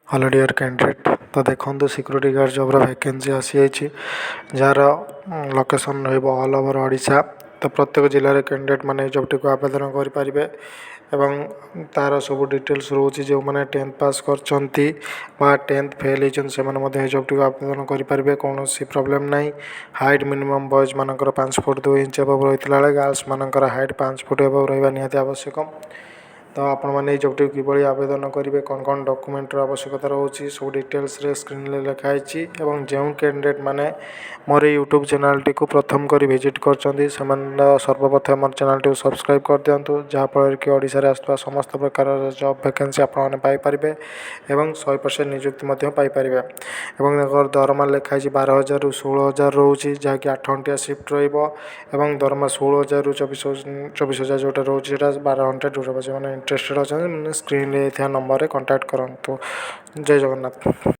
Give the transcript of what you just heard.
Hello dear candidate तो देखो security guard job vacancy आसी jar location all over Odisha तो प्रत्येक जिले में कैंडिडेट माने जॉबटी को आवेदन करें एवं तार सब डिटेल्स रोचे जो मैंने 10th पास कर 10th फेल होती जॉबटी को आवेदन करेंगे कौन प्रोब्लेम ना हाइट मिनिमम बॉयज मानकर 5 फुट 2 इंच एबव रही है गर्ल्स मानकर हाइट 5 फुट एबव रहा निहाती आवश्यक तो आपण मैंने जॉबटी किभली आवेदन करेंगे कौन डॉक्यूमेंटर आवश्यकता रोचे सब डिटेल्स स्क्रीन में लिखाई जो कैंडिडेट माने मोर यूट्यूब चैनल टी प्रथम कर विजिट कर सर्वप्रथम मोर चैनल टी सब्सक्राइब कर दिंतु जहाँफल कि ओडिशा आसुवा समस्त प्रकार जॉब वैकेंसी आपरे एवं 100% नियुक्ति पाइपर एवं दरमा लिखाई 12,000 ରୁ 16,000 रोचे जहाँकि 8 घंटिया सिफ्ट रही दरमा 16,000 ରୁ 24,000 जोटा रोचे 12 घंटा ड्यूटी जो इंटरेस्टेड अच्छा स्क्रीन नंबर में कंटाक्ट करूँ। जय जगन्नाथ।